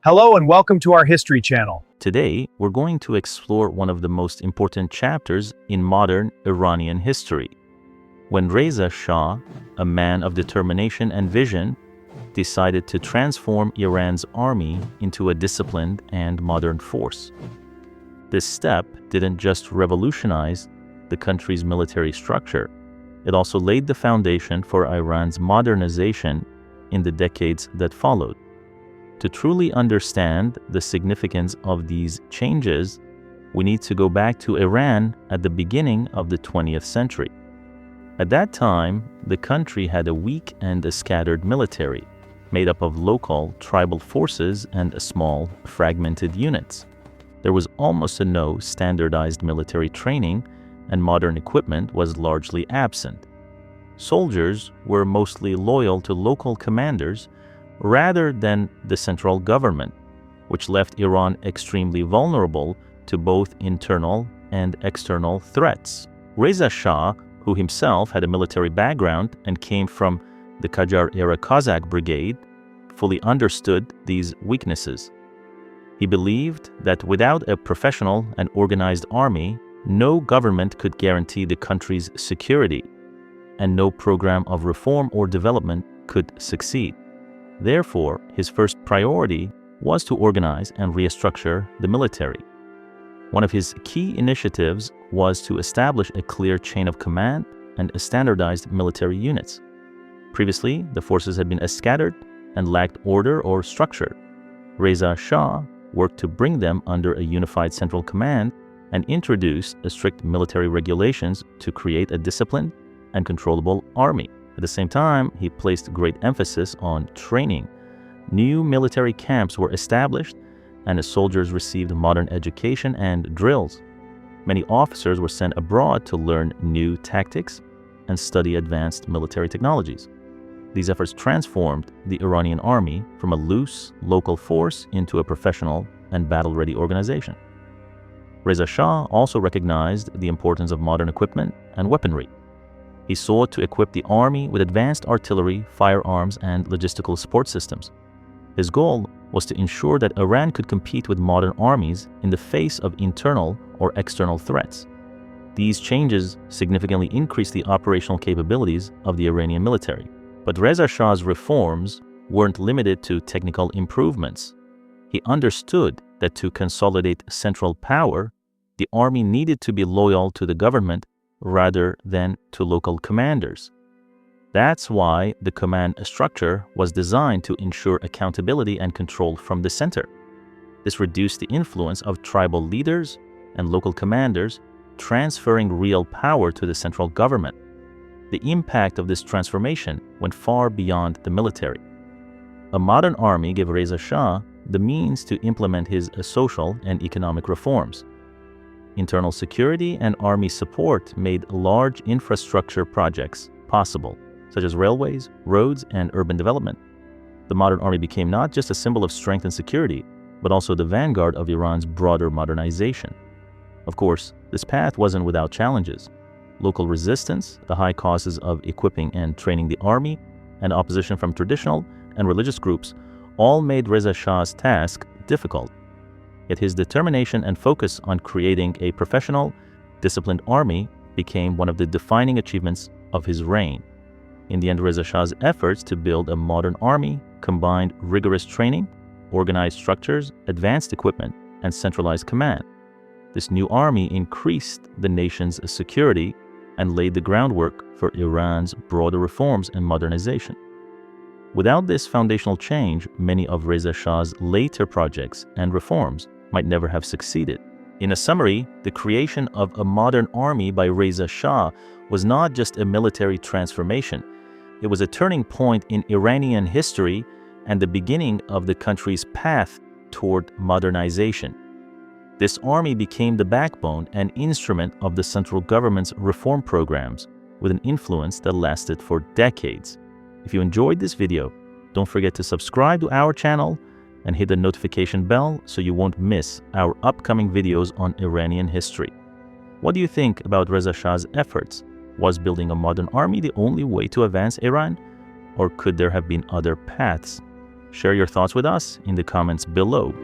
Hello and welcome to our History channel. Today, we're going to explore one of the most important chapters in modern Iranian history. When Reza Shah, a man of determination and vision, decided to transform Iran's army into a disciplined and modern force. This step didn't just revolutionize the country's military structure, it also laid the foundation for Iran's modernization in the decades that followed. To truly understand the significance of these changes, we need to go back to Iran at the beginning of the 20th century. At that time, the country had a weak and a scattered military, made up of local tribal forces and small, fragmented units. There was almost no standardized military training, and modern equipment was largely absent. Soldiers were mostly loyal to local commanders rather than the central government, which left Iran extremely vulnerable to both internal and external threats. Reza Shah, who himself had a military background and came from the Qajar-era Cossack brigade, fully understood these weaknesses. He believed that without a professional and organized army, no government could guarantee the country's security, and no program of reform or development could succeed. Therefore, his first priority was to organize and restructure the military. One of his key initiatives was to establish a clear chain of command and standardized military units. Previously, the forces had been scattered and lacked order or structure. Reza Shah worked to bring them under a unified central command and introduce strict military regulations to create a disciplined and controllable army. At the same time, he placed great emphasis on training. New military camps were established, and the soldiers received modern education and drills. Many officers were sent abroad to learn new tactics and study advanced military technologies. These efforts transformed the Iranian army from a loose, local force into a professional and battle-ready organization. Reza Shah also recognized the importance of modern equipment and weaponry. He sought to equip the army with advanced artillery, firearms, and logistical support systems. His goal was to ensure that Iran could compete with modern armies in the face of internal or external threats. These changes significantly increased the operational capabilities of the Iranian military. But Reza Shah's reforms weren't limited to technical improvements. He understood that to consolidate central power, the army needed to be loyal to the government rather than to local commanders. That's why the command structure was designed to ensure accountability and control from the center. This reduced the influence of tribal leaders and local commanders, transferring real power to the central government. The impact of this transformation went far beyond the military. A modern army gave Reza Shah the means to implement his social and economic reforms. Internal security and army support made large infrastructure projects possible, such as railways, roads, and urban development. The modern army became not just a symbol of strength and security, but also the vanguard of Iran's broader modernization. Of course, this path wasn't without challenges. Local resistance, the high costs of equipping and training the army, and opposition from traditional and religious groups all made Reza Shah's task difficult. Yet his determination and focus on creating a professional, disciplined army became one of the defining achievements of his reign. In the end, Reza Shah's efforts to build a modern army combined rigorous training, organized structures, advanced equipment, and centralized command. This new army increased the nation's security and laid the groundwork for Iran's broader reforms and modernization. Without this foundational change, many of Reza Shah's later projects and reforms might never have succeeded. In a summary, the creation of a modern army by Reza Shah was not just a military transformation. It was a turning point in Iranian history and the beginning of the country's path toward modernization. This army became the backbone and instrument of the central government's reform programs, with an influence that lasted for decades. If you enjoyed this video, don't forget to subscribe to our channel and hit the notification bell so you won't miss our upcoming videos on Iranian history. What do you think about Reza Shah's efforts? Was building a modern army the only way to advance Iran? Or could there have been other paths? Share your thoughts with us in the comments below.